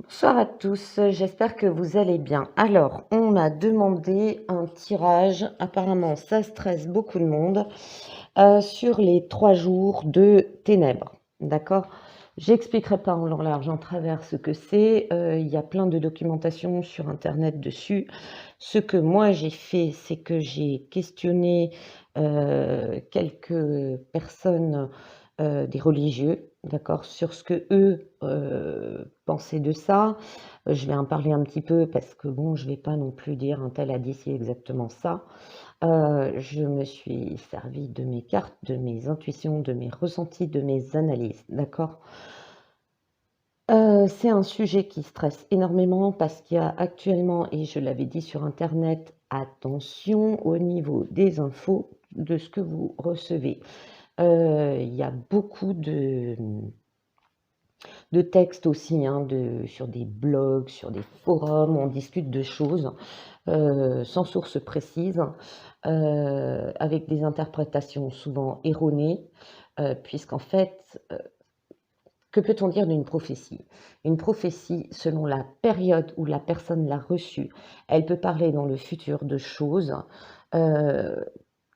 Bonsoir à tous, j'espère que vous allez bien. Alors, on m'a demandé un tirage, apparemment ça stresse beaucoup de monde, sur les 3 jours de ténèbres, d'accord? J'expliquerai pas en long, large, en travers ce que c'est, il y a plein de documentation sur internet dessus. Ce que moi j'ai fait, c'est que j'ai questionné, quelques personnes, des religieux, d'accord? Sur ce qu'eux, pensaient de ça. Je vais en parler un petit peu parce que bon, je vais pas non plus dire: «Un tel a dit ci exactement ça». Je me suis servie de mes cartes, de mes intuitions, de mes ressentis, de mes analyses, d'accord? C'est un sujet qui stresse énormément parce qu'il y a actuellement, et je l'avais dit sur internet, attention au niveau des infos, de ce que vous recevez. Il y a beaucoup de textes aussi, hein, sur des blogs, sur des forums, on discute de choses, sans source précise, avec des interprétations souvent erronées, puisqu'en fait, que peut-on dire d'une prophétie? Une prophétie, selon la période où la personne l'a reçue, elle peut parler dans le futur de choses, heu,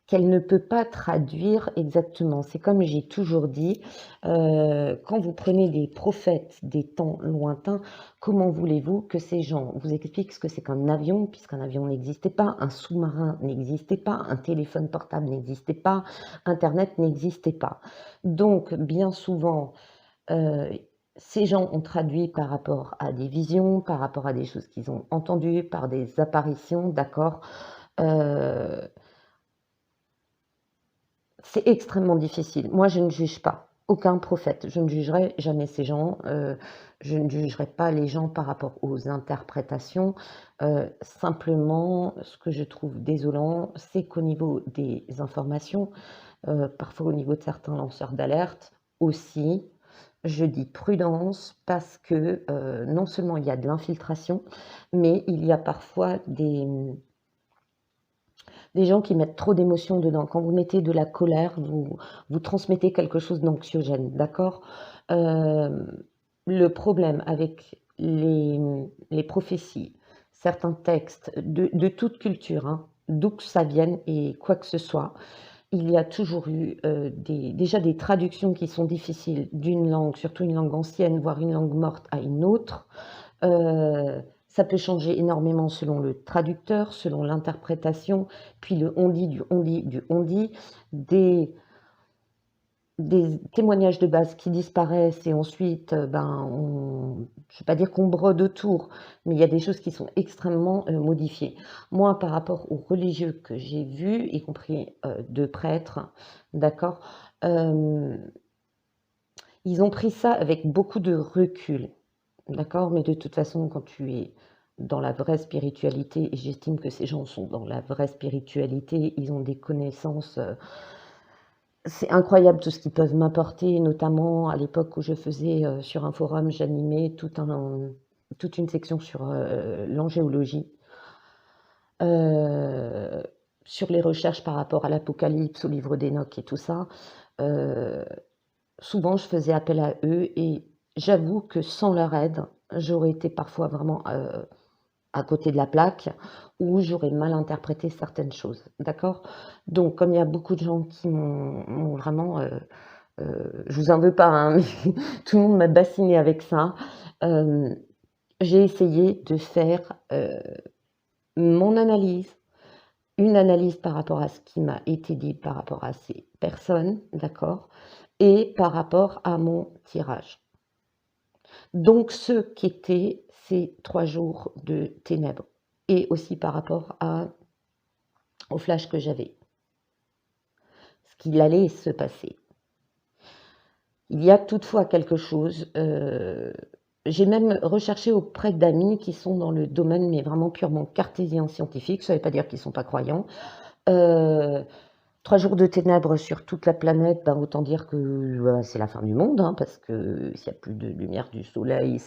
qu'elle ne peut pas traduire exactement. C'est comme j'ai toujours dit, quand vous prenez des prophètes des temps lointains, comment voulez-vous que ces gens vous expliquent ce que c'est qu'un avion, puisqu'un avion n'existait pas, un sous-marin n'existait pas, un téléphone portable n'existait pas, internet n'existait pas. Donc bien souvent, Heu, ces gens ont traduit par rapport à des visions, par rapport à des choses qu'ils ont entendues, par des apparitions, d'accord? Heu, c'est extrêmement difficile. Moi, je ne juge pas, aucun prophète. Je ne jugerai jamais ces gens, je ne jugerai pas les gens par rapport aux interprétations. Simplement, ce que je trouve désolant, c'est qu'au niveau des informations, parfois au niveau de certains lanceurs d'alerte aussi, je dis prudence parce que, non seulement il y a de l'infiltration, mais il y a parfois des gens qui mettent trop d'émotions dedans. Quand vous mettez de la colère, vous transmettez quelque chose d'anxiogène, d'accord? Hem, le problème avec les prophéties, certains textes de toute culture, hein, d'où que ça vienne et quoi que ce soit, il y a toujours eu, déjà des traductions qui sont difficiles d'une langue, surtout une langue ancienne, voire une langue morte, à une autre. Ça peut changer énormément selon le traducteur, selon l'interprétation, puis le on dit, du on dit, du on dit, des des témoignages de base qui disparaissent et ensuite, ben, on je ne vais pas dire qu'on brode autour, mais il y a des choses qui sont extrêmement, modifiées. Moi, par rapport aux religieux que j'ai vus, y compris, 2 prêtres, d'accord? Hem, ils ont pris ça avec beaucoup de recul, d'accord? Mais de toute façon, quand tu es dans la vraie spiritualité, et j'estime que ces gens sont dans la vraie spiritualité, ils ont des connaissances, c'est incroyable tout ce qu'ils peuvent m'apporter, notamment à l'époque où je faisais, sur un forum, j'animais toute une section sur, l'angéologie, heu, sur les recherches par rapport à l'Apocalypse, au livre d'Enoch et tout ça. Heu, souvent je faisais appel à eux et j'avoue que sans leur aide, j'aurais été parfois vraiment, à côté de la plaque, ou j'aurais mal interprété certaines choses, d'accord? Donc comme il y a beaucoup de gens qui m'ont vraiment, je vous en veux pas, hein, mais tout le monde m'a bassinée avec ça. Hem, j'ai essayé de faire, mon analyse, une analyse par rapport à ce qui m'a été dit par rapport à ces personnes, d'accord? Et par rapport à mon tirage. Donc ce qu'étaient ces 3 jours de ténèbres et aussi par rapport au flash que j'avais, ce qu'il allait se passer. Il y a toutefois quelque chose, j'ai même recherché auprès d'amis qui sont dans le domaine, mais vraiment purement cartésien scientifique, ça ne veut pas dire qu'ils ne sont pas croyants. Heu, 3 jours de ténèbres sur toute la planète, ben, autant dire que, bah, c'est la fin du monde, hein, parce que s'il y a plus de lumière du soleil,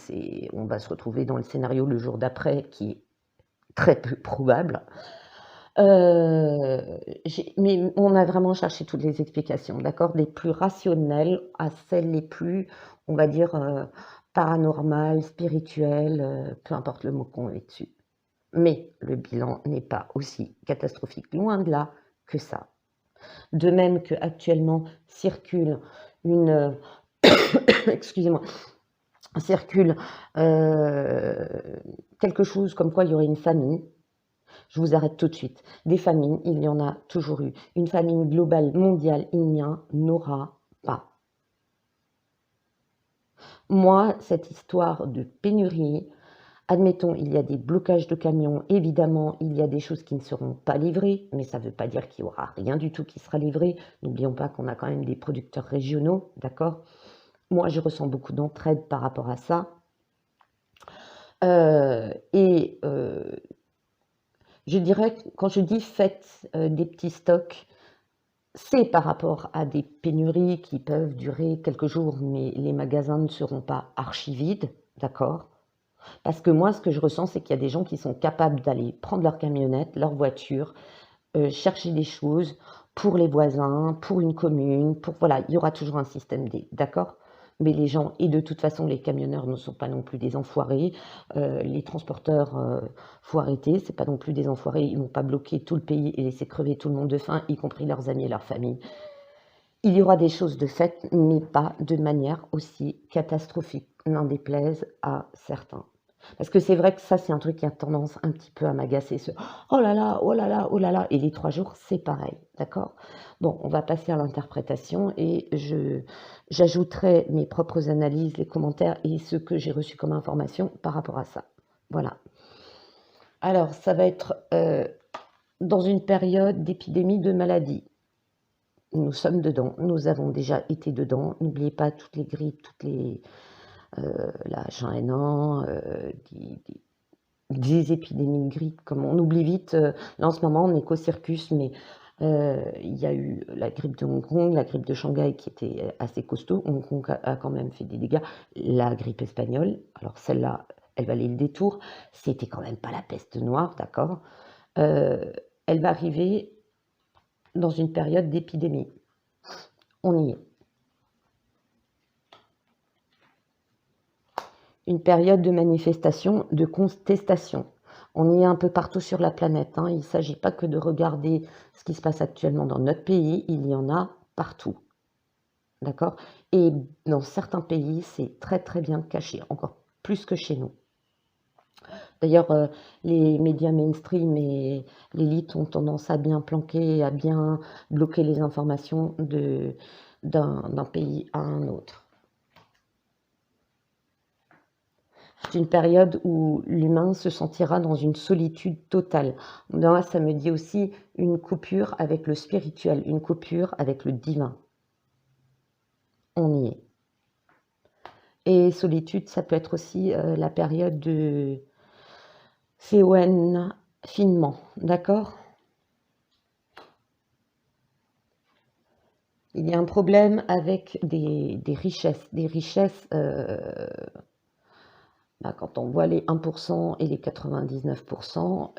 on va se retrouver dans le scénario le jour d'après qui est très peu probable. Mais on a vraiment cherché toutes les explications, d'accord? Des plus rationnelles à celles les plus, on va dire, paranormal, spirituel, peu importe le mot qu'on met dessus. Mais le bilan n'est pas aussi catastrophique, loin de là, que ça. De même qu'actuellement circule une, excusez-moi, circule quelque chose comme quoi il y aurait une famine. Je vous arrête tout de suite. Des famines, il y en a toujours eu. Une famine globale, mondiale, il n'y en aura pas. Moi, cette histoire de pénurie, admettons, il y a des blocages de camions, évidemment, il y a des choses qui ne seront pas livrées, mais ça ne veut pas dire qu'il n'y aura rien du tout qui sera livré. N'oublions pas qu'on a quand même des producteurs régionaux, d'accord? Moi, je ressens beaucoup d'entraide par rapport à ça. Je dirais que quand je dis faites des petits stocks, c'est par rapport à des pénuries qui peuvent durer quelques jours, mais les magasins ne seront pas archi-vides, d'accord? Parce que moi, ce que je ressens, c'est qu'il y a des gens qui sont capables d'aller prendre leur camionnette, leur voiture, chercher des choses pour les voisins, pour une commune, voilà, il y aura toujours un système D, d'accord? Mais les gens, et de toute façon, les camionneurs ne sont pas non plus des enfoirés, les transporteurs, faut arrêter, c'est pas non plus des enfoirés, ils vont pas bloquer tout le pays et laisser crever tout le monde de faim, y compris leurs amis et leurs familles. Il y aura des choses de faites, mais pas de manière aussi catastrophique, n'en déplaise à certains. Parce que c'est vrai que ça, c'est un truc qui a tendance un petit peu à m'agacer, ce oh là là, oh là là, oh là là, et les 3 jours, c'est pareil, d'accord? Bon, on va passer à l'interprétation et j'ajouterai mes propres analyses, les commentaires et ce que j'ai reçu comme information par rapport à ça. Voilà. Alors, ça va être dans une période d'épidémie de maladie. Nous sommes dedans, nous avons déjà été dedans. N'oubliez pas toutes les grippes, la H1N1, des épidémies de grippe, comme on oublie vite. Là en ce moment, on est qu'au circus, mais il y a eu la grippe de Hong Kong, la grippe de Shanghai qui était assez costaud. Hong Kong a quand même fait des dégâts. La grippe espagnole, alors celle-là, elle valait le détour. C'était quand même pas la peste noire, d'accord? Elle va arriver dans une période d'épidémie. On y est. Une période de manifestation, de contestation. On y est un peu partout sur la planète, hein. Il ne s'agit pas que de regarder ce qui se passe actuellement dans notre pays, il y en a partout. D'accord? Et dans certains pays, c'est très très bien caché, encore plus que chez nous. D'ailleurs, les médias mainstream et l'élite ont tendance à bien planquer, à bien bloquer les informations d'un pays à un autre. C'est une période où l'humain se sentira dans une solitude totale. Moi, ça me dit aussi une coupure avec le spirituel, une coupure avec le divin. On y est. Et solitude, ça peut être aussi la période de CON finement, d'accord? Il y a un problème avec des richesses. Des richesses, quand on voit les 1% et les 99%,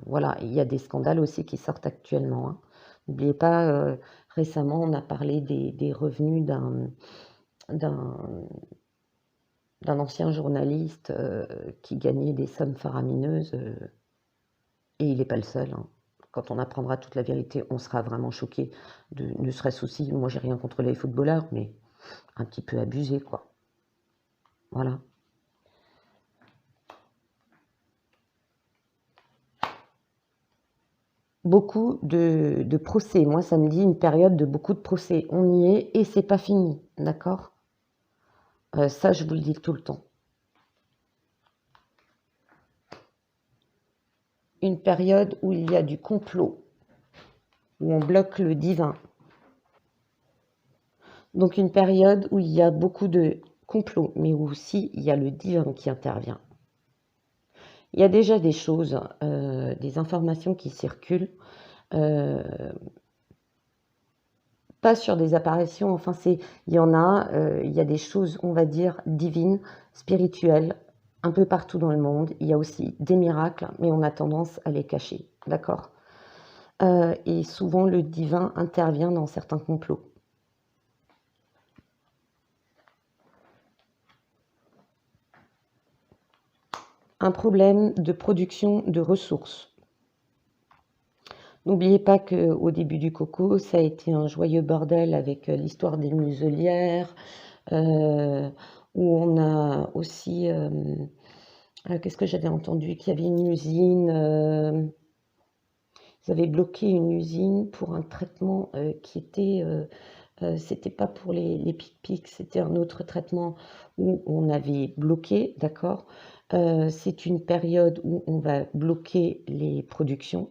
voilà, il y a des scandales aussi qui sortent actuellement, hein. N'oubliez pas, récemment, on a parlé des revenus d'un ancien journaliste qui gagnait des sommes faramineuses, et il n'est pas le seul, hein. Quand on apprendra toute la vérité, on sera vraiment choqué. Ne serait-ce aussi, moi j'ai rien contre les footballeurs, mais un petit peu abusé, quoi. Voilà. Beaucoup de procès. Moi, ça me dit une période de beaucoup de procès. On y est et c'est pas fini, d'accord? Ça, je vous le dis tout le temps. Une période où il y a du complot, où on bloque le divin. Donc une période où il y a beaucoup de complots, mais où aussi il y a le divin qui intervient. Il y a déjà des choses, des informations qui circulent, pas sur des apparitions, enfin il y en a, il y a des choses, on va dire, divines, spirituelles, un peu partout dans le monde. Il y a aussi des miracles, mais on a tendance à les cacher, d'accord? Et souvent le divin intervient dans certains complots. un problème de production de ressources. N'oubliez pas qu'au début du coco, ça a été un joyeux bordel avec l'histoire des muselières, où on a aussi, qu'est-ce que j'avais entendu? Qu'il y avait une usine, ils avaient bloqué une usine pour un traitement qui était, c'était pas pour les pic-pics, c'était un autre traitement où on avait bloqué, d'accord? C'est une période où on va bloquer les productions.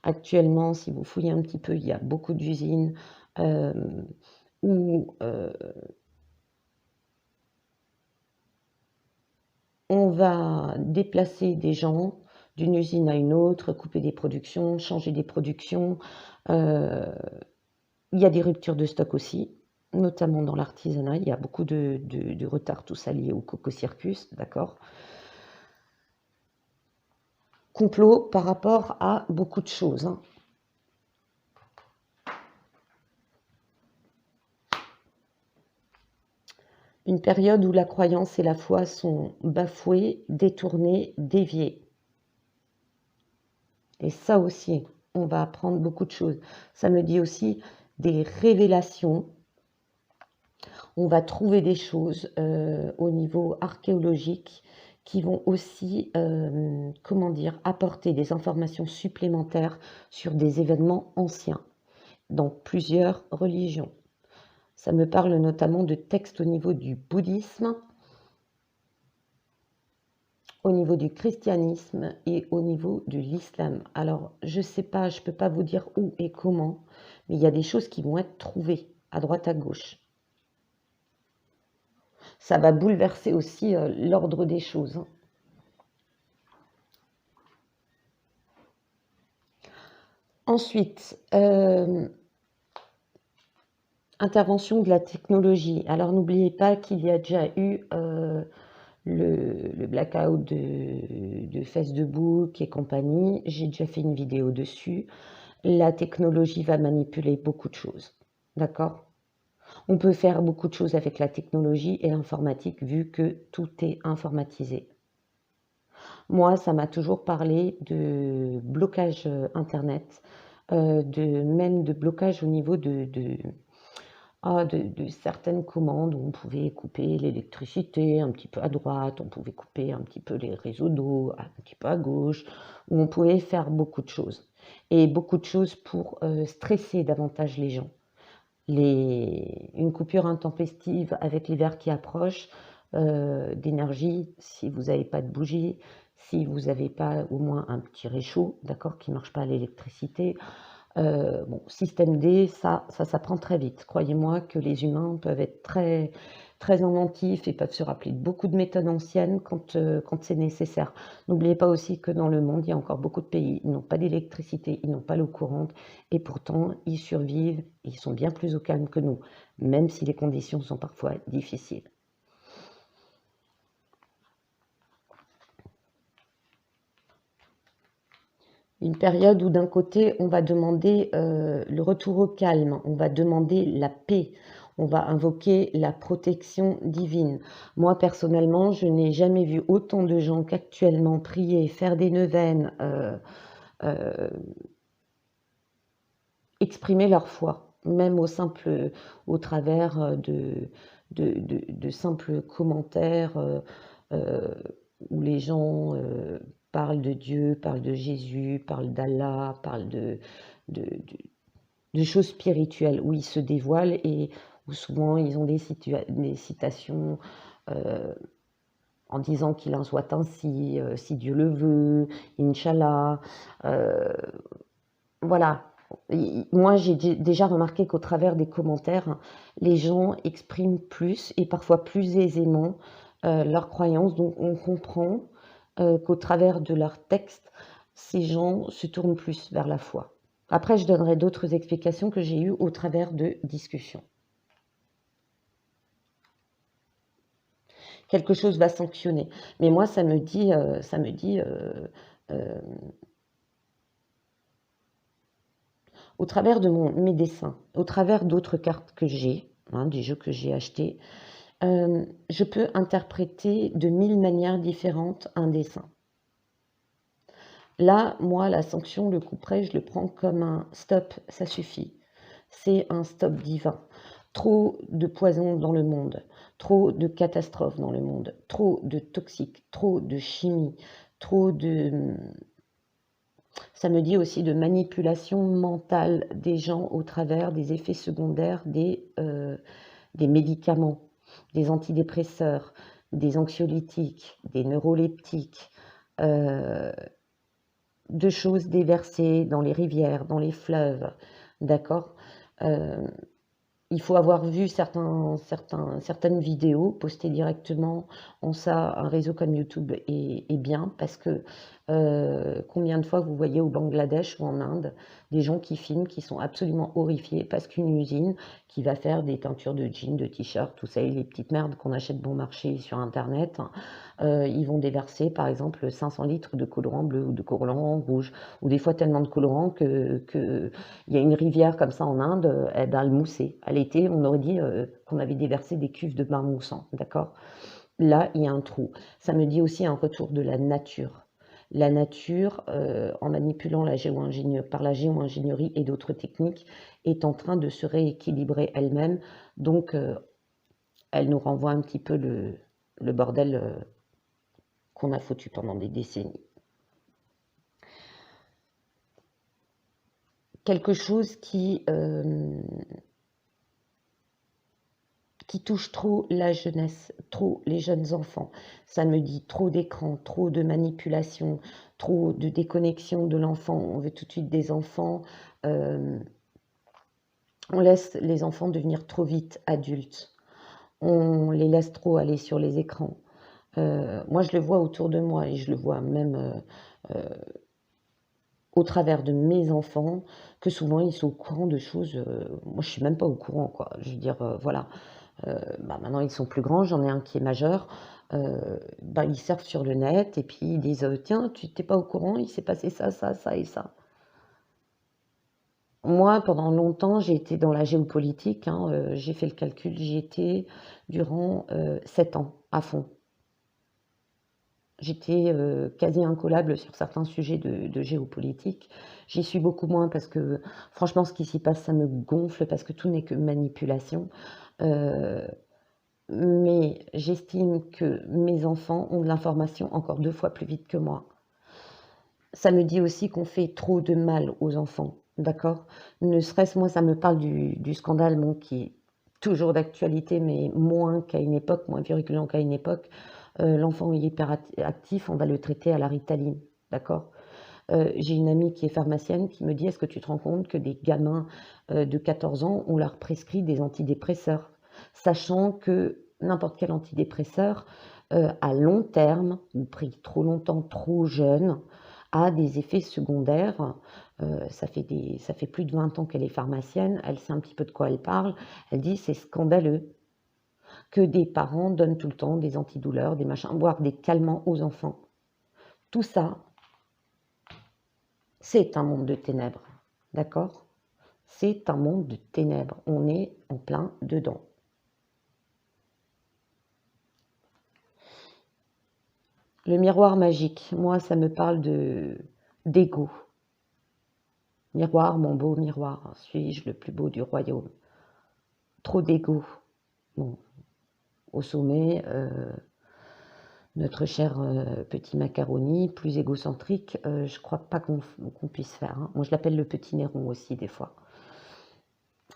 Actuellement, si vous fouillez un petit peu, il y a beaucoup d'usines où on va déplacer des gens d'une usine à une autre, couper des productions, changer des productions. Il y a des ruptures de stock aussi, notamment dans l'artisanat. Il y a beaucoup de retard, tout ça lié au Coco Circus, d'accord? Complot par rapport à beaucoup de choses, hein. Une période où la croyance et la foi sont bafouées, détournées, déviées. Et ça aussi, on va apprendre beaucoup de choses. Ça me dit aussi des révélations. On va trouver des choses au niveau archéologique qui vont aussi, comment dire, apporter des informations supplémentaires sur des événements anciens dans plusieurs religions. Ça me parle notamment de textes au niveau du bouddhisme, au niveau du christianisme et au niveau de l'islam. Alors, je ne sais pas, je ne peux pas vous dire où et comment, mais il y a des choses qui vont être trouvées à droite à gauche. Ça va bouleverser aussi l'ordre des choses, hein. Ensuite, intervention de la technologie. Alors, n'oubliez pas qu'il y a déjà eu le blackout de Facebook et compagnie. J'ai déjà fait une vidéo dessus. La technologie va manipuler beaucoup de choses, d'accord? On peut faire beaucoup de choses avec la technologie et l'informatique vu que tout est informatisé. Moi, ça m'a toujours parlé de blocage Internet, même de blocage au niveau de certaines commandes où on pouvait couper l'électricité un petit peu à droite, on pouvait couper un petit peu les réseaux d'eau un petit peu à gauche, où on pouvait faire beaucoup de choses. Et beaucoup de choses pour stresser davantage les gens. Une coupure intempestive avec l'hiver qui approche, d'énergie, si vous n'avez pas de bougie, si vous n'avez pas au moins un petit réchaud, d'accord, qui ne marche pas à l'électricité. Bon, système D, ça s'apprend très vite. Croyez-moi que les humains peuvent être très, très inventifs et peuvent se rappeler de beaucoup de méthodes anciennes quand c'est nécessaire. N'oubliez pas aussi que dans le monde, il y a encore beaucoup de pays, ils n'ont pas d'électricité, ils n'ont pas l'eau courante, et pourtant, ils survivent, et ils sont bien plus au calme que nous, même si les conditions sont parfois difficiles. Une période où d'un côté, on va demander le retour au calme, on va demander la paix, on va invoquer la protection divine. Moi, personnellement, je n'ai jamais vu autant de gens qu'actuellement prier, faire des neuvaines, exprimer leur foi, même au travers de simples commentaires où les gens parlent de Dieu, parlent de Jésus, parlent d'Allah, parlent de, de choses spirituelles, où ils se dévoilent et où souvent ils ont des citations en disant qu'il en soit ainsi, si Dieu le veut, Inch'Allah. Voilà. Moi, j'ai déjà remarqué qu'au travers des commentaires, les gens expriment plus et parfois plus aisément leurs croyances. Donc, on comprend qu'au travers de leurs textes, ces gens se tournent plus vers la foi. Après, je donnerai d'autres explications que j'ai eues au travers de discussions. Quelque chose va sanctionner. Mais moi, ça me dit au travers de mes dessins, au travers d'autres cartes que j'ai, hein, des jeux que j'ai achetés, je peux interpréter de 1000 manières différentes un dessin. Là, moi, la sanction, le couperet, je le prends comme un stop, ça suffit. C'est un stop divin. Trop de poison dans le monde, trop de catastrophes dans le monde, trop de toxiques, trop de chimie, trop de... Ça me dit aussi de manipulation mentale des gens au travers des effets secondaires des médicaments, des antidépresseurs, des anxiolytiques, des neuroleptiques, euh, de choses déversées dans les rivières, dans les fleuves, d'accord. Euh, il faut avoir vu certaines vidéos postées directement en ça. Un réseau comme YouTube est bien parce que combien de fois vous voyez au Bangladesh ou en Inde des gens qui filment qui sont absolument horrifiés parce qu'une usine qui va faire des teintures de jeans, de t-shirts, tout ça, et les petites merdes qu'on achète bon marché sur internet, ils vont déverser par exemple 500 litres de colorant bleu ou de colorant rouge, ou des fois tellement de colorant que il y a une rivière comme ça en Inde, eh ben, elle moussait. À l'été, on aurait dit qu'on avait déversé des cuves de bain moussant, d'accord. Là, il y a un trou. Ça me dit aussi un retour de la nature. La nature, en manipulant par la géo-ingénierie et d'autres techniques, est en train de se rééquilibrer elle-même. Donc, elle nous renvoie un petit peu le bordel qu'on a foutu pendant des décennies. Quelque chose qui touche trop la jeunesse, trop les jeunes enfants. Ça me dit trop d'écran, trop de manipulation, trop de déconnexion de l'enfant. On veut tout de suite des enfants. Euh, on laisse les enfants devenir trop vite adultes. On les laisse trop aller sur les écrans. Moi, je le vois autour de moi et je le vois même au travers de mes enfants, que souvent ils sont au courant de choses. Moi, je suis même pas au courant, quoi. Je veux dire, voilà. Bah, maintenant, ils sont plus grands, j'en ai un qui est majeur. Bah, ils surfent sur le net et puis ils disent tiens, tu t'es pas au courant, il s'est passé ça, ça, ça et ça. Moi, pendant longtemps, j'ai été dans la géopolitique, hein, j'ai fait le calcul, j'y étais durant 7 ans à fond. J'étais quasi incollable sur certains sujets de géopolitique. J'y suis beaucoup moins parce que franchement, ce qui s'y passe, ça me gonfle parce que tout n'est que manipulation. Euh, mais j'estime que mes enfants ont de l'information encore 2 fois plus vite que moi. Ça me dit aussi qu'on fait trop de mal aux enfants, d'accord. Ne serait-ce, moi, ça me parle du scandale, bon, qui est toujours d'actualité, mais moins qu'à une époque, moins virulent qu'à une époque. L'enfant hyperactif, on va le traiter à la Ritaline, d'accord. J'ai une amie qui est pharmacienne qui me dit, est-ce que tu te rends compte que des gamins de 14 ans, on leur prescrit des antidépresseurs, sachant que n'importe quel antidépresseur, à long terme, ou pris trop longtemps, trop jeune, a des effets secondaires. Ça fait plus de 20 ans qu'elle est pharmacienne, elle sait un petit peu de quoi elle parle. Elle dit, c'est scandaleux que des parents donnent tout le temps des antidouleurs, des machins, voire des calmants aux enfants. Tout ça, c'est un monde de ténèbres, d'accord. C'est un monde de ténèbres, on est en plein dedans. Le miroir magique, moi, ça me parle d'ego. Miroir, mon beau miroir, suis-je le plus beau du royaume? Trop d'ego. Bon, au sommet, notre cher petit macaroni, plus égocentrique, je crois pas qu'on puisse faire, hein. Moi, je l'appelle le petit Néron aussi, des fois.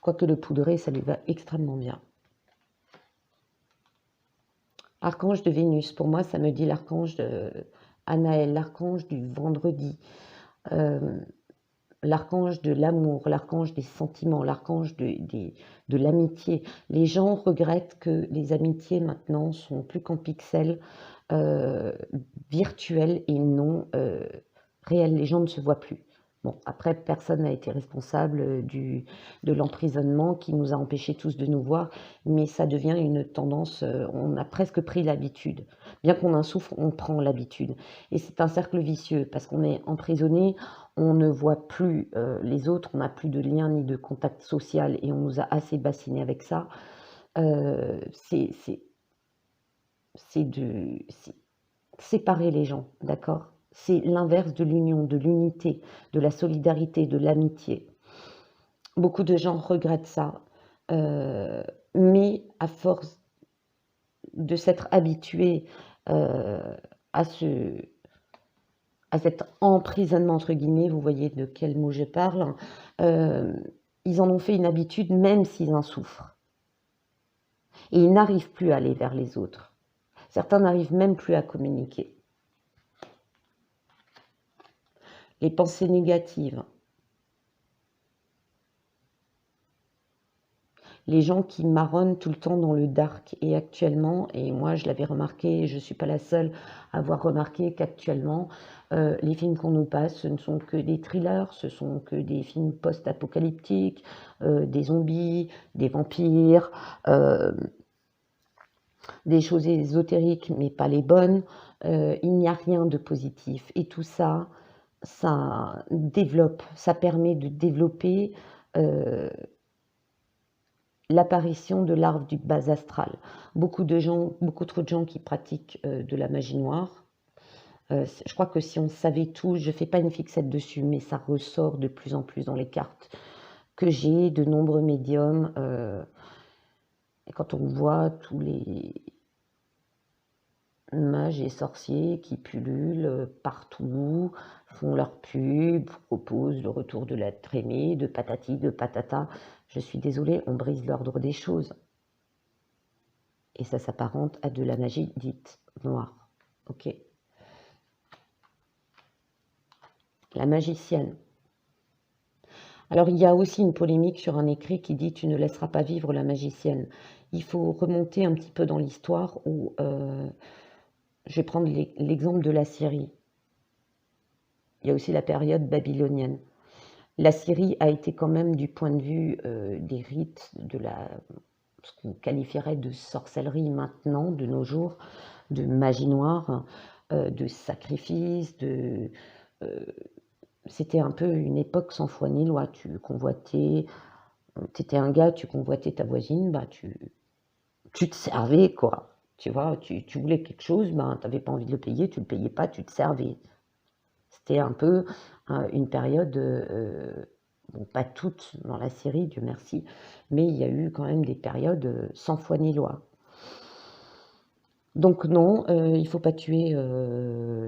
Quoique le poudré, ça lui va extrêmement bien. Archange de Vénus, pour moi, ça me dit l'archange de Anaël, l'archange du vendredi, euh, l'archange de l'amour, l'archange des sentiments, l'archange de l'amitié. Les gens regrettent que les amitiés maintenant sont plus qu'en pixels, euh, virtuelles et non réelles. Les gens ne se voient plus. Bon, après, personne n'a été responsable de l'emprisonnement qui nous a empêchés tous de nous voir, mais ça devient une tendance, on a presque pris l'habitude. Bien qu'on en souffre, on prend l'habitude. Et c'est un cercle vicieux, parce qu'on est emprisonné, on ne voit plus les autres, on n'a plus de lien ni de contact social, et on nous a assez bassinés avec ça. C'est de séparer les gens, d'accord. C'est l'inverse de l'union, de l'unité, de la solidarité, de l'amitié. Beaucoup de gens regrettent ça, mais à force de s'être habitués à cet emprisonnement, entre guillemets, vous voyez de quel mot je parle, ils en ont fait une habitude même s'ils en souffrent. Et ils n'arrivent plus à aller vers les autres. Certains n'arrivent même plus à communiquer. Les pensées négatives. Les gens qui marronnent tout le temps dans le dark. Et actuellement, et moi je l'avais remarqué, je ne suis pas la seule à avoir remarqué qu'actuellement, les films qu'on nous passe, ce ne sont que des thrillers, ce sont que des films post-apocalyptiques, des zombies, des vampires, des choses ésotériques, mais pas les bonnes. Il n'y a rien de positif. Et tout ça, ça développe, ça permet de développer l'apparition de larves du bas astral. Beaucoup trop de gens qui pratiquent de la magie noire. Je crois que si on savait tout, je ne fais pas une fixette dessus, mais ça ressort de plus en plus dans les cartes que j'ai, de nombreux médiums. Et quand on voit tous les mages et sorciers qui pullulent partout, font leur pub, proposent le retour de l'être aimé, de patati, de patata. Je suis désolée, on brise l'ordre des choses. Et ça s'apparente à de la magie dite noire. Ok. La magicienne. Alors il y a aussi une polémique sur un écrit qui dit « Tu ne laisseras pas vivre la magicienne ». Il faut remonter un petit peu dans l'histoire où, je vais prendre l'exemple de la Syrie. Il y a aussi la période babylonienne. La Syrie a été quand même, du point de vue des rites, de ce qu'on qualifierait de sorcellerie maintenant, de nos jours, de magie noire, de sacrifice, c'était un peu une époque sans foi ni loi. Tu convoitais, t'étais un gars, tu convoitais ta voisine, bah tu te servais, quoi. Tu vois, tu voulais quelque chose, ben, tu n'avais pas envie de le payer, tu ne le payais pas, tu te servais. C'était un peu une période, bon, pas toutes dans la série, Dieu merci, mais il y a eu quand même des périodes sans foi ni loi. Donc non, il ne faut pas tuer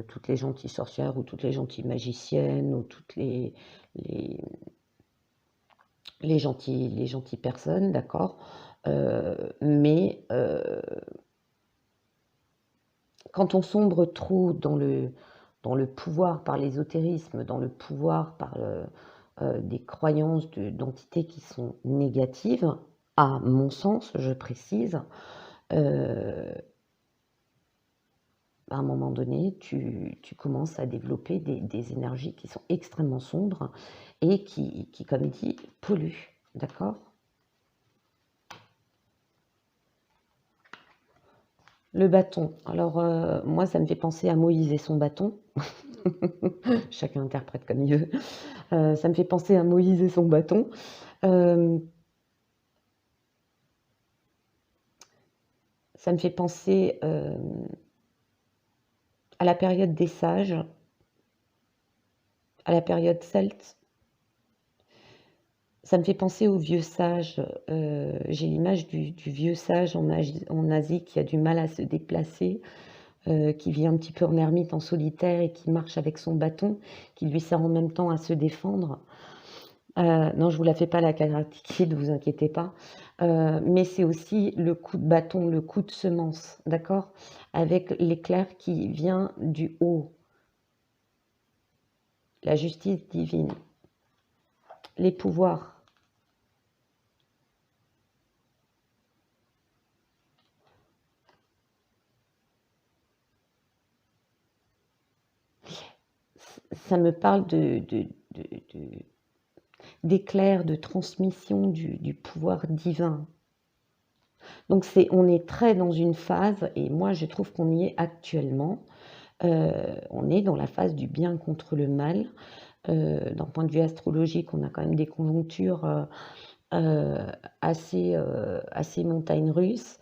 toutes les gentilles sorcières ou toutes les gentilles magiciennes ou toutes les gentilles personnes, d'accord, mais quand on sombre trop dans le pouvoir par l'ésotérisme, dans le pouvoir par des croyances d'entités qui sont négatives, à mon sens, je précise, à un moment donné, tu commences à développer des énergies qui sont extrêmement sombres et qui comme dit, polluent, d'accord? Le bâton. Alors, moi, ça me fait penser à Moïse et son bâton. Chacun interprète comme il veut. Ça me fait penser à Moïse et son bâton. Ça me fait penser à la période des sages, à la période celte. Ça me fait penser aux vieux sages. J'ai l'image du vieux sage en Asie qui a du mal à se déplacer, qui vit un petit peu en ermite, en solitaire et qui marche avec son bâton, qui lui sert en même temps à se défendre. Non, je ne vous la fais pas la Karate Kid, ne vous inquiétez pas. Mais c'est aussi le coup de bâton, le coup de semence, d'accord? Avec l'éclair qui vient du haut. La justice divine. Les pouvoirs. Ça me parle d'éclair, de transmission du pouvoir divin. Donc on est très dans une phase, et moi je trouve qu'on y est actuellement, on est dans la phase du bien contre le mal. D'un point de vue astrologique, on a quand même des conjonctures assez montagnes russes.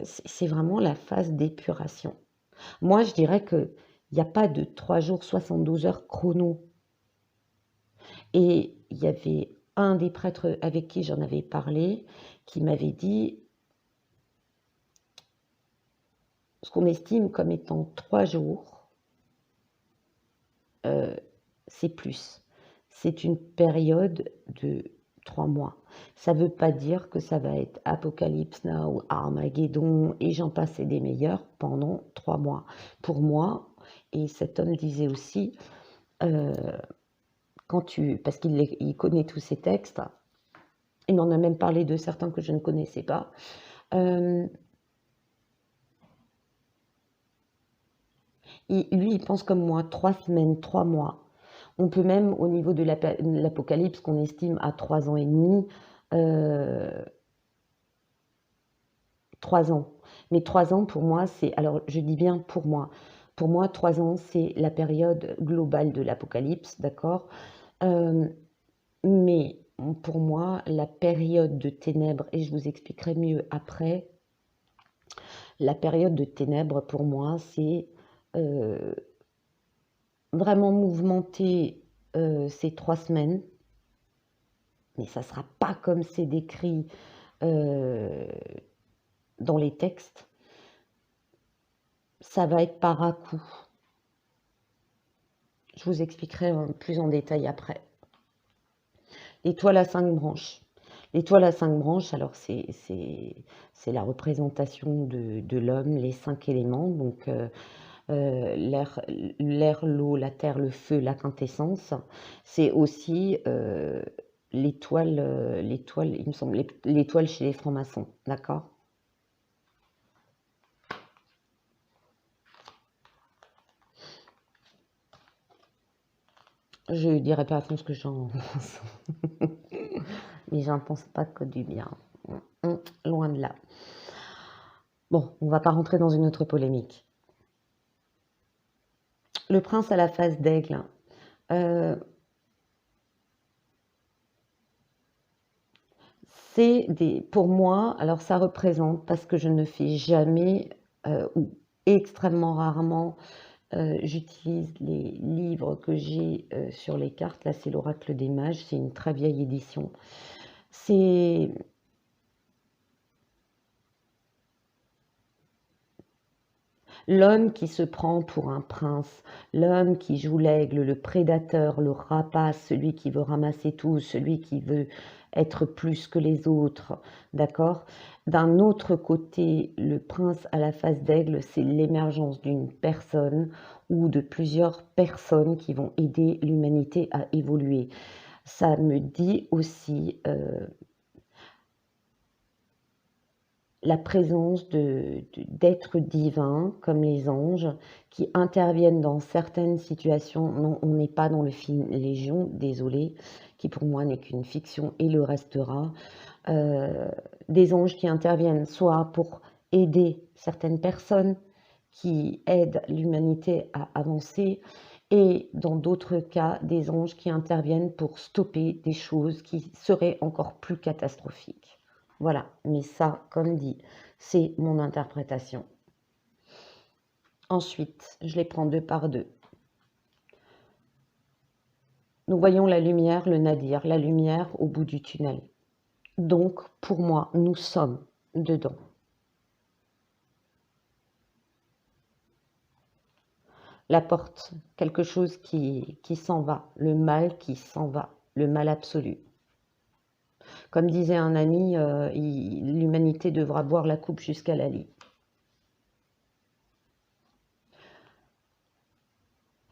C'est vraiment la phase d'épuration. Moi je dirais qu'il Il n'y a pas de 3 jours, 72 heures chrono. Et il y avait un des prêtres avec qui j'en avais parlé qui m'avait dit ce qu'on estime comme étant 3 jours, c'est plus. C'est une période de 3 mois. Ça ne veut pas dire que ça va être Apocalypse Now, Armageddon et j'en passe et des meilleurs pendant 3 mois. Pour moi, et cet homme disait aussi, parce qu'il connaît tous ces textes, il m'en a même parlé de certains que je ne connaissais pas. Lui, il pense comme moi, 3 semaines, 3 mois. On peut même, au niveau de l'Apocalypse, qu'on estime à 3 ans et demi, 3 ans. Mais 3 ans, pour moi, c'est... Alors, je dis bien pour moi. Pour moi, 3 ans, c'est la période globale de l'Apocalypse, d'accord? Mais pour moi, la période de ténèbres, et je vous expliquerai mieux après, la période de ténèbres, pour moi, c'est vraiment mouvementé ces 3 semaines, mais ça ne sera pas comme c'est décrit dans les textes. Ça va être par à-coup. Je vous expliquerai plus en détail après. L'étoile à 5 branches. L'étoile à 5 branches, alors c'est la représentation de l'homme, les 5 éléments, donc l'air, l'eau, la terre, le feu, la quintessence. C'est aussi l'étoile, il me semble, l'étoile chez les francs-maçons, d'accord? Je dirais pas à fond ce que j'en pense, mais j'en pense pas que du bien. Loin de là. Bon, on va pas rentrer dans une autre polémique. Le prince à la face d'aigle. Pour moi, alors ça représente, parce que je ne fais jamais ou extrêmement rarement, j'utilise les livres que j'ai sur les cartes. Là, c'est l'Oracle des Mages, c'est une très vieille édition. C'est l'homme qui se prend pour un prince, l'homme qui joue l'aigle, le prédateur, le rapace, celui qui veut ramasser tout, celui qui veut être plus que les autres, d'accord? D'un autre côté, le prince à la face d'aigle, c'est l'émergence d'une personne ou de plusieurs personnes qui vont aider l'humanité à évoluer. Ça me dit aussi la présence d'êtres divins, comme les anges, qui interviennent dans certaines situations. Non, on n'est pas dans le film Légion, désolé, qui pour moi n'est qu'une fiction et le restera. Des anges qui interviennent soit pour aider certaines personnes, qui aident l'humanité à avancer, et dans d'autres cas, des anges qui interviennent pour stopper des choses qui seraient encore plus catastrophiques. Voilà, mais ça, comme dit, c'est mon interprétation. Ensuite, je les prends 2 par 2. Nous voyons la lumière, le nadir, la lumière au bout du tunnel. Donc, pour moi, nous sommes dedans. La porte, quelque chose qui s'en va, le mal qui s'en va, le mal absolu. Comme disait un ami, l'humanité devra boire la coupe jusqu'à la lie.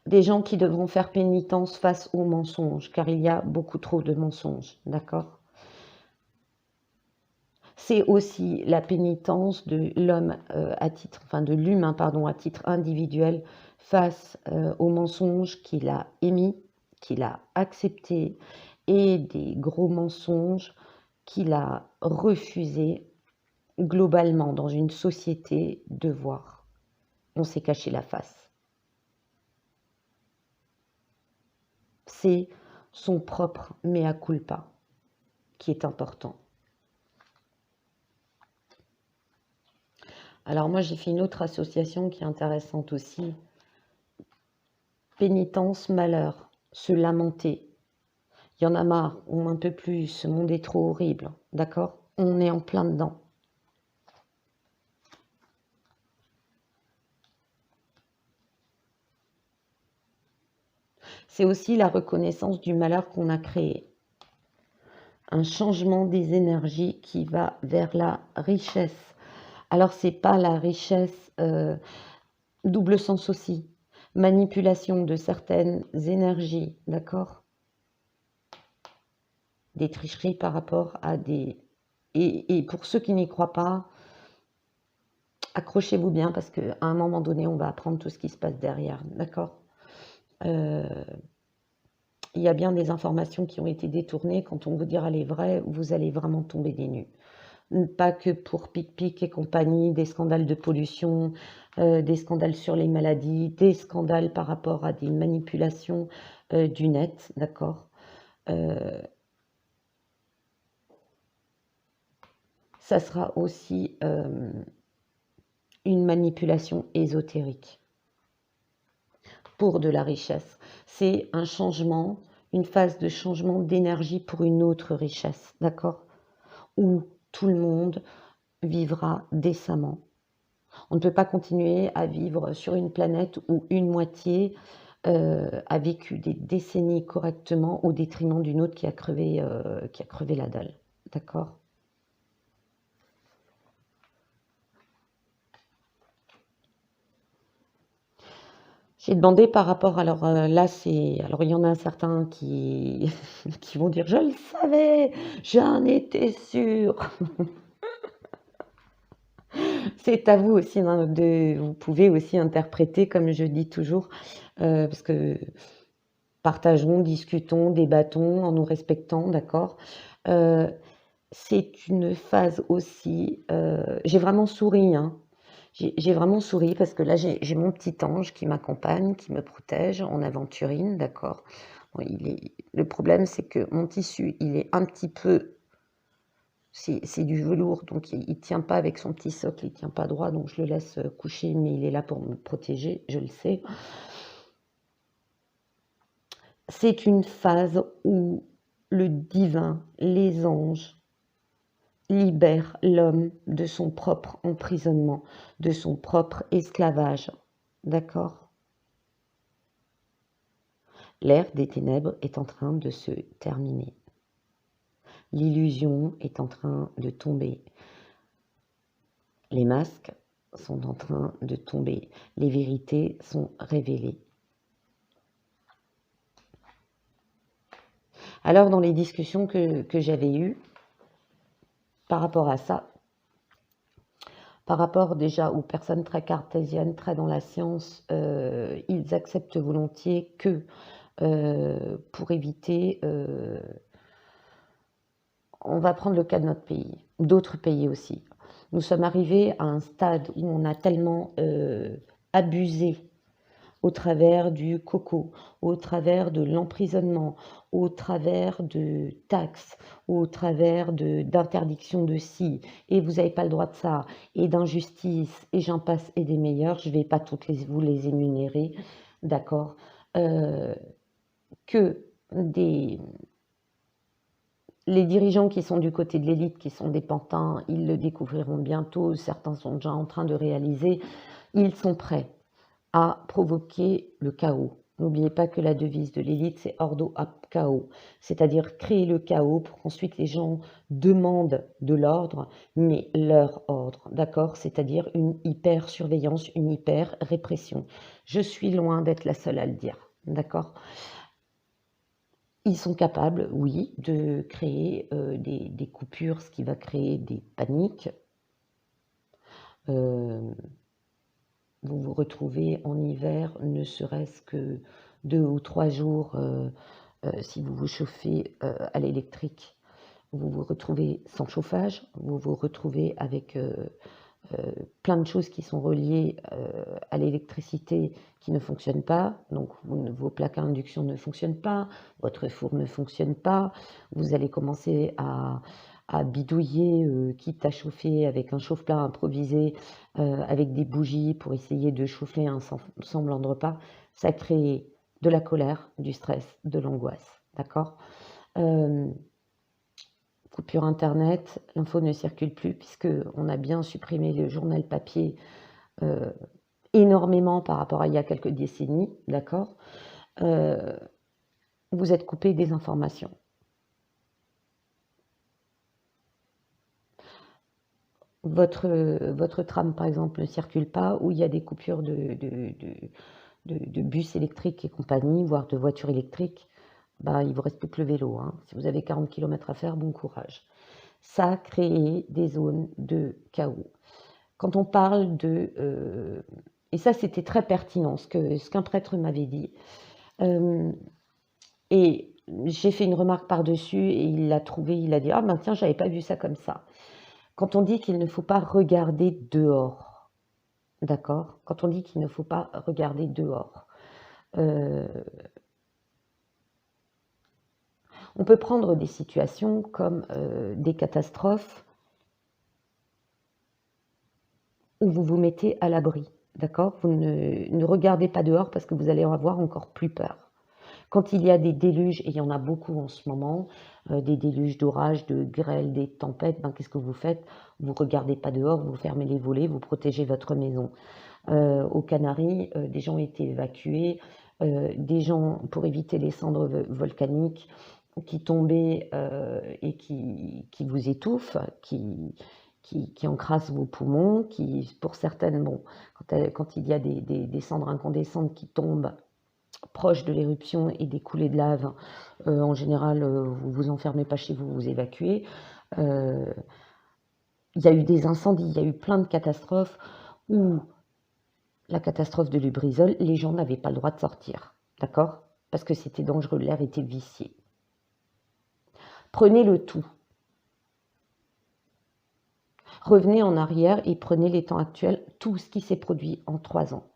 Des gens qui devront faire pénitence face aux mensonges, car il y a beaucoup trop de mensonges, d'accord? C'est aussi la pénitence de l'homme de l'humain, pardon, à titre individuel face aux mensonges qu'il a émis, qu'il a acceptés, et des gros mensonges qu'il a refusé globalement dans une société de voir. On s'est caché la face. C'est son propre mea culpa qui est important. Alors moi, j'ai fait une autre association qui est intéressante aussi. pénitence, malheur, se lamenter. Il y en a marre, on un peu plus, ce monde est trop horrible, d'accord? On est en plein dedans. C'est aussi la reconnaissance du malheur qu'on a créé. Un changement des énergies qui va vers la richesse. Alors, c'est pas la richesse, double sens aussi. Manipulation de certaines énergies, d'accord? Des tricheries par rapport à des... Et pour ceux qui n'y croient pas, accrochez-vous bien parce qu'à un moment donné, on va apprendre tout ce qui se passe derrière, d'accord? Il y a bien des informations qui ont été détournées. Quand on vous dira les vraies, vous allez vraiment tomber des nues. Pas que pour Pic-Pic et compagnie, des scandales de pollution, des scandales sur les maladies, des scandales par rapport à des manipulations du net, d'accord? Ça sera aussi une manipulation ésotérique pour de la richesse. C'est un changement, une phase de changement d'énergie pour une autre richesse, d'accord? Où tout le monde vivra décemment. On ne peut pas continuer à vivre sur une planète où une moitié a vécu des décennies correctement au détriment d'une autre qui a crevé la dalle. D'accord? J'ai demandé par rapport, alors là c'est, alors il y en a certains qui, qui vont dire je le savais, j'en étais sûre. C'est à vous aussi, hein, vous pouvez aussi interpréter comme je dis toujours, parce que partageons, discutons, débattons en nous respectant, d'accord? C'est une phase aussi, j'ai vraiment souri, hein. J'ai vraiment souri parce que là, j'ai mon petit ange qui m'accompagne, qui me protège en aventurine, d'accord? Bon, le problème, c'est que mon tissu, il est un petit peu, c'est du velours, donc il tient pas avec son petit socle, il tient pas droit, donc je le laisse coucher, mais il est là pour me protéger, je le sais. C'est une phase où le divin, les anges, libèrent l'homme de son propre emprisonnement, de son propre esclavage. D'accord? L'ère des ténèbres est en train de se terminer. L'illusion est en train de tomber. Les masques sont en train de tomber. Les vérités sont révélées. Alors, dans les discussions que j'avais eues par rapport à ça, par rapport déjà aux personnes très cartésiennes, très dans la science, ils acceptent volontiers que pour éviter, on va prendre le cas de notre pays, d'autres pays aussi. Nous sommes arrivés à un stade où on a tellement abusé au travers du coco, au travers de l'emprisonnement, au travers de taxes, au travers d'interdictions de ci, et vous n'avez pas le droit de ça, et d'injustice, et j'en passe, et des meilleurs, je ne vais pas toutes vous les énumérer, d'accord, que les dirigeants qui sont du côté de l'élite, qui sont des pantins, ils le découvriront bientôt, certains sont déjà en train de réaliser, ils sont prêts à provoquer le chaos. N'oubliez pas que la devise de l'élite, c'est ordo ab chaos, c'est-à-dire créer le chaos pour qu'ensuite les gens demandent de l'ordre, mais leur ordre, d'accord? C'est-à-dire une hyper-surveillance, une hyper-répression. Je suis loin d'être la seule à le dire, d'accord? Ils sont capables, oui, de créer des coupures, ce qui va créer des paniques. Vous vous retrouvez en hiver, ne serait-ce que 2 ou 3 jours, si vous vous chauffez à l'électrique, vous vous retrouvez sans chauffage, vous vous retrouvez avec plein de choses qui sont reliées à l'électricité qui ne fonctionnent pas. Donc vos plaques à induction ne fonctionnent pas, votre four ne fonctionne pas. Vous allez commencer à bidouiller, quitte à chauffer avec un chauffe-plat improvisé, avec des bougies pour essayer de chauffer un semblant de repas. Ça crée de la colère, du stress, de l'angoisse, d'accord? Coupure internet, l'info ne circule plus puisqu'on a bien supprimé le journal papier, énormément par rapport à il y a quelques décennies, d'accord? Vous êtes coupé des informations. Votre tram, par exemple, ne circule pas, ou il y a des coupures de bus électriques et compagnie, voire de voitures électriques, bah, il ne vous reste plus que le vélo, hein. Si vous avez 40 km à faire, bon courage. Ça a créé des zones de chaos. Quand on parle de... et ça, c'était très pertinent, ce qu'un prêtre m'avait dit. Et j'ai fait une remarque par-dessus, et il l'a trouvé, il a dit « Ah ben tiens, j'avais pas vu ça comme ça ». Quand on dit qu'il ne faut pas regarder dehors, d'accord? Quand on dit qu'il ne faut pas regarder dehors, on peut prendre des situations comme des catastrophes où vous vous mettez à l'abri, d'accord? Vous ne regardez pas dehors parce que vous allez en avoir encore plus peur. Quand il y a des déluges, et il y en a beaucoup en ce moment, des déluges d'orage, de grêle, des tempêtes, ben, qu'est-ce que vous faites? Vous ne regardez pas dehors, vous fermez les volets, vous protégez votre maison. Aux Canaries, des gens ont été évacués, des gens, pour éviter les cendres volcaniques qui tombaient et qui vous étouffent, qui encrassent vos poumons, qui, pour certaines, bon, quand il y a des cendres incandescentes qui tombent proche de l'éruption et des coulées de lave, en général, vous vous enfermez pas chez vous, vous évacuez. Il y a eu des incendies, il y a eu plein de catastrophes où la catastrophe de Lubrizol, les gens n'avaient pas le droit de sortir, d'accord? Parce que c'était dangereux, l'air était vicié. Prenez le tout. Revenez en arrière et prenez les temps actuels, tout ce qui s'est produit en 3 ans,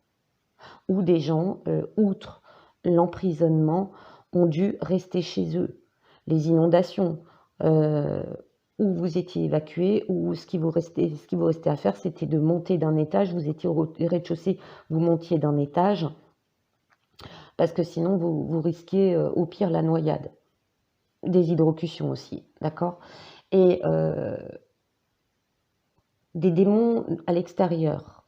où des gens, outre l'emprisonnement, ont dû rester chez eux. Les inondations, où vous étiez évacué, ou ce qui vous restait à faire, c'était de monter d'un étage. Vous étiez au rez-de-chaussée, vous montiez d'un étage, parce que sinon vous risquiez au pire la noyade. Des hydrocutions aussi, d'accord? Et des démons à l'extérieur.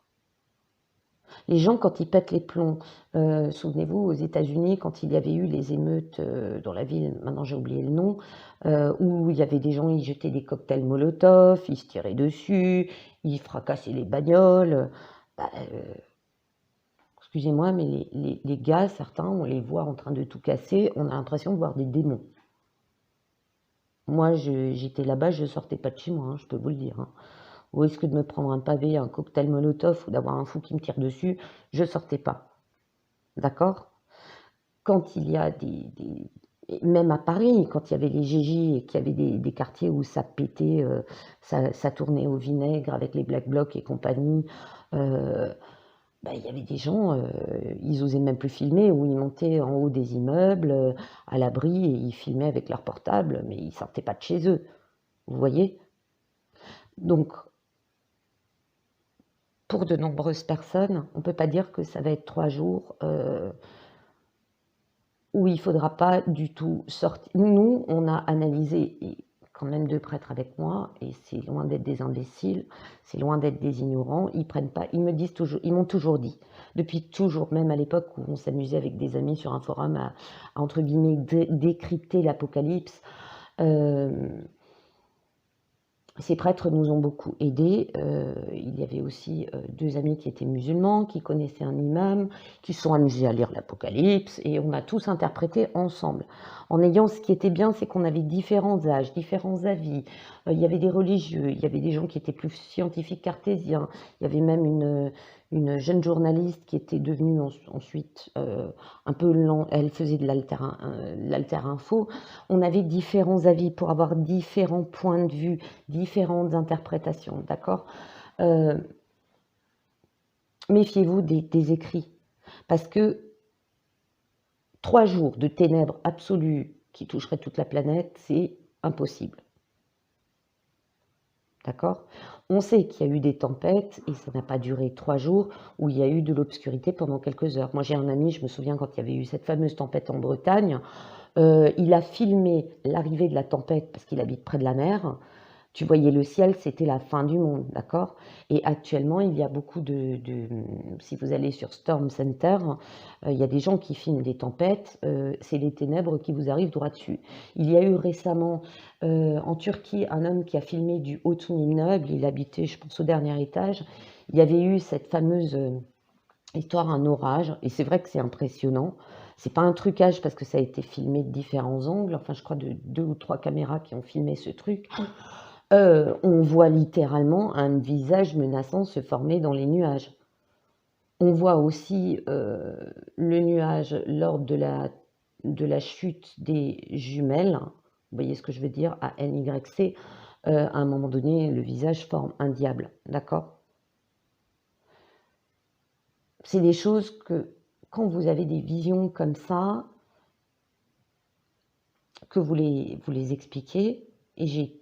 Les gens, quand ils pètent les plombs, souvenez-vous, aux États-Unis, quand il y avait eu les émeutes dans la ville, maintenant j'ai oublié le nom, où il y avait des gens, ils jetaient des cocktails Molotov, ils se tiraient dessus, ils fracassaient les bagnoles. Bah, excusez-moi, mais les gars, certains, on les voit en train de tout casser, on a l'impression de voir des démons. Moi, j'étais là-bas, je ne sortais pas de chez moi, hein, je peux vous le dire, hein. Au risque de me prendre un pavé, un cocktail Molotov ou d'avoir un fou qui me tire dessus, je ne sortais pas. D'accord? Quand il y a même à Paris, quand il y avait les GG et qu'il y avait des quartiers où ça pétait, ça tournait au vinaigre avec les Black Blocs et compagnie, bah, il y avait des gens, ils osaient même plus filmer, où ils montaient en haut des immeubles, à l'abri, et ils filmaient avec leur portable, mais ils sortaient pas de chez eux. Vous voyez? Donc, pour de nombreuses personnes, on ne peut pas dire que ça va être 3 jours où il ne faudra pas du tout sortir. Nous, on a analysé, et quand même 2 prêtres avec moi, et c'est loin d'être des imbéciles, c'est loin d'être des ignorants, ils prennent pas, ils me disent toujours, ils m'ont toujours dit, depuis toujours, même à l'époque où on s'amusait avec des amis sur un forum à entre guillemets, décrypter l'Apocalypse, ces prêtres nous ont beaucoup aidés. Il y avait aussi 2 amis qui étaient musulmans, qui connaissaient un imam, qui se sont amusés à lire l'Apocalypse, et on a tous interprété ensemble. En ayant, ce qui était bien, c'est qu'on avait différents âges, différents avis. Il y avait des religieux, il y avait des gens qui étaient plus scientifiques cartésiens. Il y avait même une jeune journaliste qui était devenue ensuite un peu lent. Elle faisait de l'alter info. On avait différents avis pour avoir différents points de vue, différentes interprétations, d'accord? Méfiez-vous des écrits, parce que 3 jours de ténèbres absolues qui toucheraient toute la planète, c'est impossible. d'accord? On sait qu'il y a eu des tempêtes et ça n'a pas duré 3 jours, où il y a eu de l'obscurité pendant quelques heures. Moi, j'ai un ami, je me souviens quand il y avait eu cette fameuse tempête en Bretagne, il a filmé l'arrivée de la tempête parce qu'il habite près de la mer. Tu voyais le ciel, c'était la fin du monde, d'accord? Et actuellement, il y a beaucoup si vous allez sur Storm Center, il y a des gens qui filment des tempêtes, c'est les ténèbres qui vous arrivent droit dessus. Il y a eu récemment, en Turquie, un homme qui a filmé du haut de son immeuble, il habitait, je pense, au dernier étage. Il y avait eu cette fameuse, histoire, un orage, et c'est vrai que c'est impressionnant. C'est pas un trucage parce que ça a été filmé de différents angles, enfin je crois de 2 ou 3 caméras qui ont filmé ce truc. On voit littéralement un visage menaçant se former dans les nuages. On voit aussi le nuage lors de la chute des jumelles. Vous voyez ce que je veux dire? À NYC, à un moment donné, le visage forme un diable, d'accord? C'est des choses que, quand vous avez des visions comme ça, que vous les expliquez, et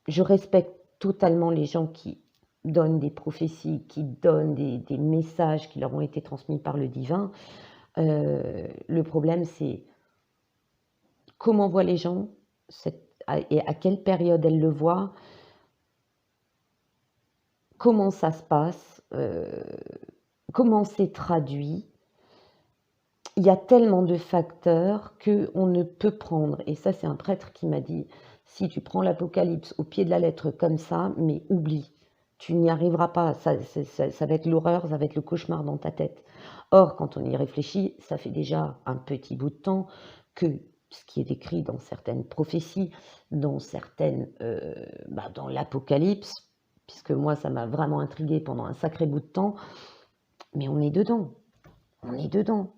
je respecte totalement les gens qui donnent des prophéties, qui donnent des messages qui leur ont été transmis par le divin. Le problème, c'est comment voient les gens et à quelle période elles le voient, comment ça se passe, comment c'est traduit. Il y a tellement de facteurs qu'on ne peut prendre, et ça c'est un prêtre qui m'a dit, si tu prends l'Apocalypse au pied de la lettre comme ça, mais oublie, tu n'y arriveras pas, ça va être l'horreur, ça va être le cauchemar dans ta tête. Or, quand on y réfléchit, ça fait déjà un petit bout de temps que ce qui est écrit dans certaines prophéties, dans dans l'Apocalypse, puisque moi ça m'a vraiment intriguée pendant un sacré bout de temps, mais on est dedans, on est dedans.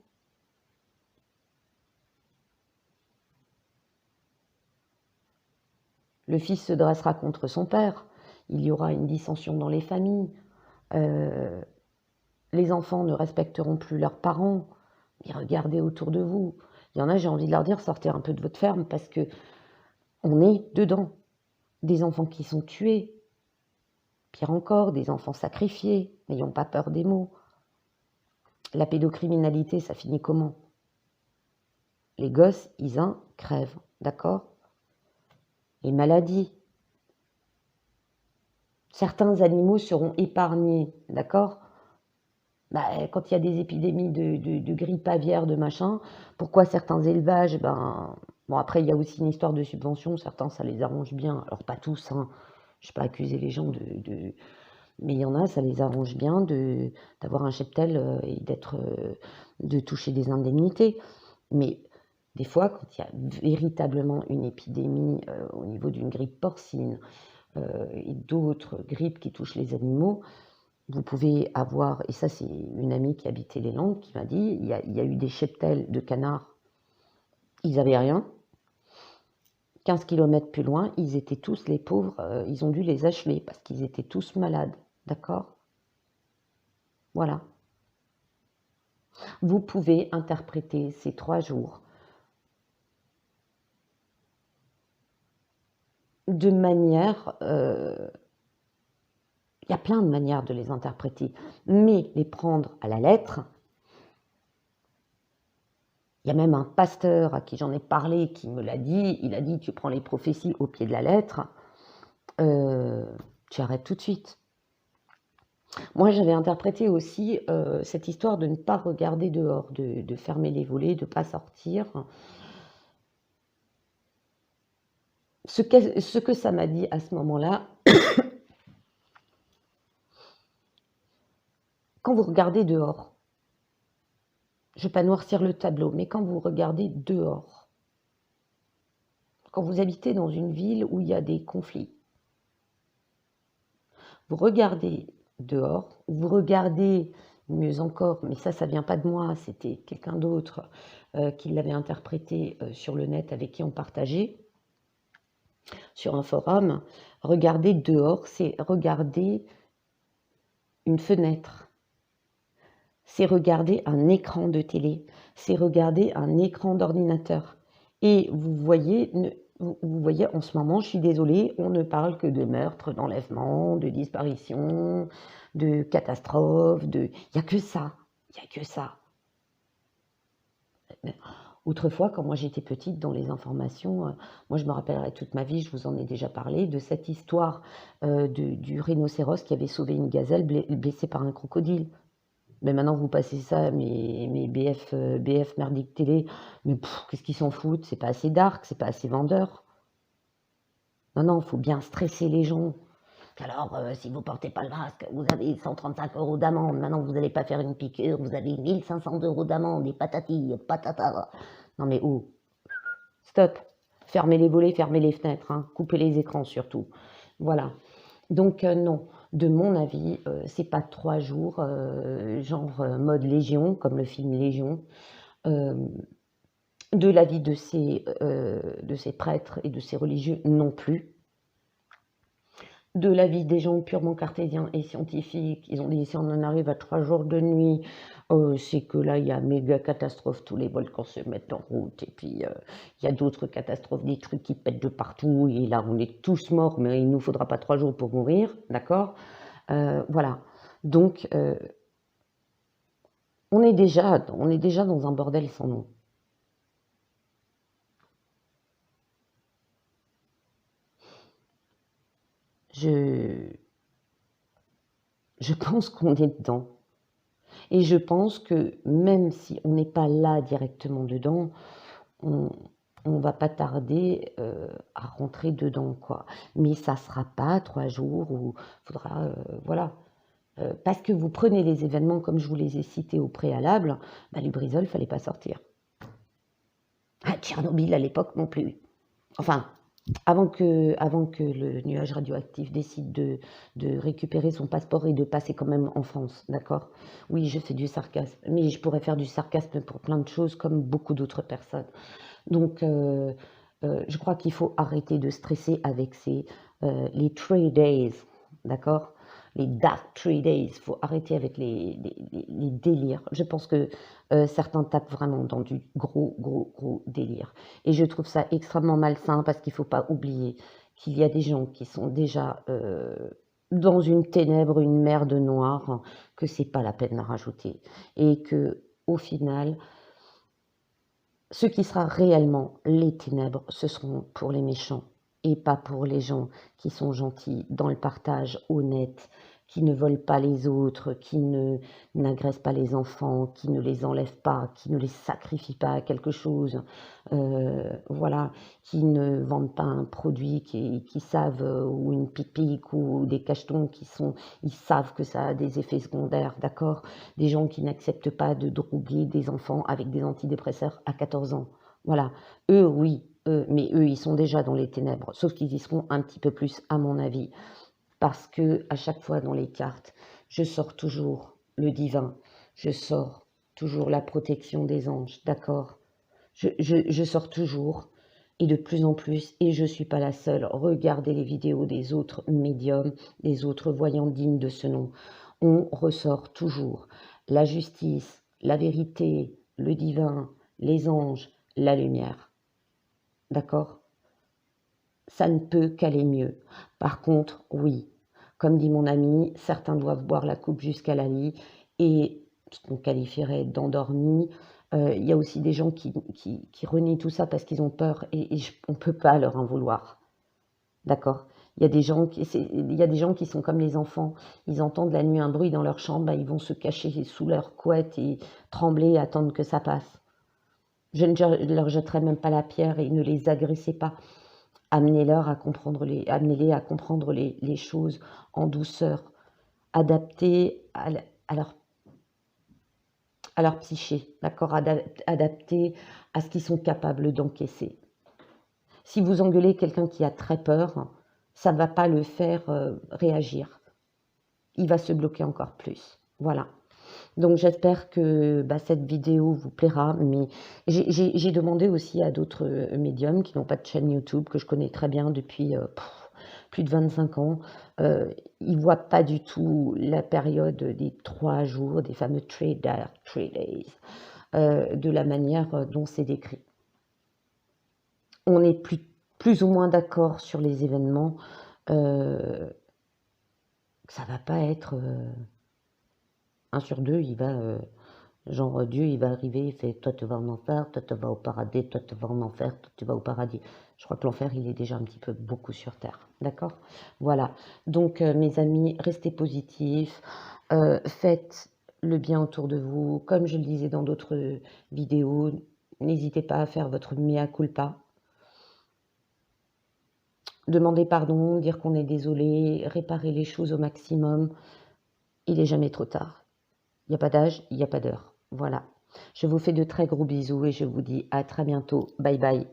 Le fils se dressera contre son père, il y aura une dissension dans les familles, les enfants ne respecteront plus leurs parents, mais regardez autour de vous. Il y en a, j'ai envie de leur dire, sortez un peu de votre ferme parce que on est dedans. Des enfants qui sont tués, pire encore, des enfants sacrifiés, n'ayons pas peur des mots. La pédocriminalité, ça finit comment? Les gosses, ils en crèvent, d'accord? Les maladies. Certains animaux seront épargnés, d'accord? Quand il y a des épidémies de grippe aviaire, de machin, pourquoi certains élevages, bon après il y a aussi une histoire de subvention, certains ça les arrange bien, alors pas tous, hein, je ne vais pas accuser les gens mais il y en a, ça les arrange bien d'avoir un cheptel et de toucher des indemnités. Mais des fois, quand il y a véritablement une épidémie au niveau d'une grippe porcine et d'autres grippes qui touchent les animaux, vous pouvez avoir, et ça c'est une amie qui habitait les Landes qui m'a dit, il y a eu des cheptels de canards, ils n'avaient rien. 15 km plus loin, ils étaient tous, les pauvres, ils ont dû les achever parce qu'ils étaient tous malades, d'accord? Voilà. Vous pouvez interpréter ces 3 jours de manière... il y a plein de manières de les interpréter, mais les prendre à la lettre. Il y a même un pasteur à qui j'en ai parlé qui me l'a dit, il a dit tu prends les prophéties au pied de la lettre, tu arrêtes tout de suite. Moi j'avais interprété aussi cette histoire de ne pas regarder dehors, de fermer les volets, de ne pas sortir. Ce que ça m'a dit à ce moment-là, quand vous regardez dehors, je ne vais pas noircir le tableau, mais quand vous regardez dehors, quand vous habitez dans une ville où il y a des conflits, vous regardez dehors, vous regardez, mieux encore, mais ça vient pas de moi, c'était quelqu'un d'autre qui l'avait interprété sur le net avec qui on partageait, sur un forum. Regarder dehors, c'est regarder une fenêtre, c'est regarder un écran de télé, c'est regarder un écran d'ordinateur. Et vous voyez, vous voyez, en ce moment, je suis désolée, on ne parle que de meurtres, d'enlèvements, de disparitions, de catastrophes, il y a que ça, il y a que ça. Autrefois, quand moi j'étais petite, dans les informations, moi je me rappellerai toute ma vie, je vous en ai déjà parlé, de cette histoire du rhinocéros qui avait sauvé une gazelle blessée par un crocodile. Mais maintenant, vous passez ça, mais BF Merdique Télé, mais qu'est-ce qu'ils s'en foutent? C'est pas assez dark, c'est pas assez vendeur. Non, non, il faut bien stresser les gens. Alors, si vous portez pas le masque, vous avez 135 € d'amende. Maintenant, vous n'allez pas faire une piqûre, vous avez 1500 € d'amende, et patati, patata. Non mais oh, stop. Fermez les volets, fermez les fenêtres, hein. Coupez les écrans surtout. Voilà. Donc non, de mon avis, c'est pas 3 jours, genre mode Légion, comme le film Légion. De l'avis de ces prêtres et de ces religieux non plus. De l'avis des gens purement cartésiens et scientifiques, ils ont dit si on en arrive à 3 jours de nuit, c'est que là il y a méga catastrophe, tous les volcans se mettent en route, et puis il y a d'autres catastrophes, des trucs qui pètent de partout, et là on est tous morts, mais il nous faudra pas 3 jours pour mourir, d'accord? Voilà. Donc on est déjà dans un bordel sans nom. Je pense qu'on est dedans. Et je pense que même si on n'est pas là directement dedans, on va pas tarder à rentrer dedans, quoi. Mais ça sera pas 3 jours où il faudra, voilà. Parce que vous prenez les événements comme je vous les ai cités au préalable, bah, Lubrizol, fallait pas sortir. Ah, Tchernobyl à l'époque non plus. Enfin, avant que le nuage radioactif décide de récupérer son passeport et de passer quand même en France, d'accord? Oui, je fais du sarcasme, mais je pourrais faire du sarcasme pour plein de choses comme beaucoup d'autres personnes. Donc, je crois qu'il faut arrêter de stresser avec les 3 days, d'accord? Les dark 3 days, il faut arrêter avec les délires. Je pense que certains tapent vraiment dans du gros délire. Et je trouve ça extrêmement malsain parce qu'il ne faut pas oublier qu'il y a des gens qui sont déjà dans une ténèbre, une mer de noir, hein, que c'est pas la peine d'en rajouter. Et que, au final, ce qui sera réellement les ténèbres, ce seront pour les méchants et pas pour les gens qui sont gentils, dans le partage, honnêtes, qui ne volent pas les autres, qui n'agressent pas les enfants, qui ne les enlèvent pas, qui ne les sacrifient pas à quelque chose, voilà, qui ne vendent pas un produit qui savent, ou une pique-pique ou des cachetons ils savent que ça a des effets secondaires, d'accord? Des gens qui n'acceptent pas de droguer des enfants avec des antidépresseurs à 14 ans. Voilà, eux, oui, mais eux, ils sont déjà dans les ténèbres, sauf qu'ils y seront un petit peu plus, à mon avis, parce que à chaque fois dans les cartes, je sors toujours le divin, je sors toujours la protection des anges, d'accord? Je sors toujours, et de plus en plus, et je ne suis pas la seule. Regardez les vidéos des autres médiums, des autres voyants dignes de ce nom. On ressort toujours la justice, la vérité, le divin, les anges, la lumière. D'accord? Ça ne peut qu'aller mieux. Par contre, oui, comme dit mon ami, certains doivent boire la coupe jusqu'à la lie, et ce qu'on qualifierait d'endormis. Il y a aussi des gens qui renient tout ça parce qu'ils ont peur, et on ne peut pas leur en vouloir. D'accord? Il y a des gens qui sont comme les enfants, ils entendent la nuit un bruit dans leur chambre, bah, ils vont se cacher sous leur couette et trembler et attendre que ça passe. Je ne leur jetterai même pas la pierre, et ne les agressez pas. Amenez-les à comprendre les choses en douceur, adaptées à leur psyché, d'accord? Adaptées à ce qu'ils sont capables d'encaisser. Si vous engueulez quelqu'un qui a très peur, ça ne va pas le faire réagir. Il va se bloquer encore plus. Voilà. Donc j'espère que cette vidéo vous plaira, mais j'ai demandé aussi à d'autres médiums qui n'ont pas de chaîne YouTube, que je connais très bien depuis plus de 25 ans. Ils ne voient pas du tout la période des 3 jours, des fameux 3 days, de la manière dont c'est décrit. On est plus ou moins d'accord sur les événements, ça va pas être 1 sur 2, il va, genre Dieu, il va arriver, il fait: «Toi, tu vas en enfer, toi, tu vas au paradis, toi, tu vas en enfer, toi, tu vas au paradis». Je crois que l'enfer, il est déjà un petit peu beaucoup sur terre, d'accord? Voilà, donc mes amis, restez positifs, faites le bien autour de vous. Comme je le disais dans d'autres vidéos, n'hésitez pas à faire votre mea culpa. Demander pardon, dire qu'on est désolé, réparer les choses au maximum. Il est jamais trop tard. Il n'y a pas d'âge, il n'y a pas d'heure. Voilà. Je vous fais de très gros bisous et je vous dis à très bientôt. Bye bye.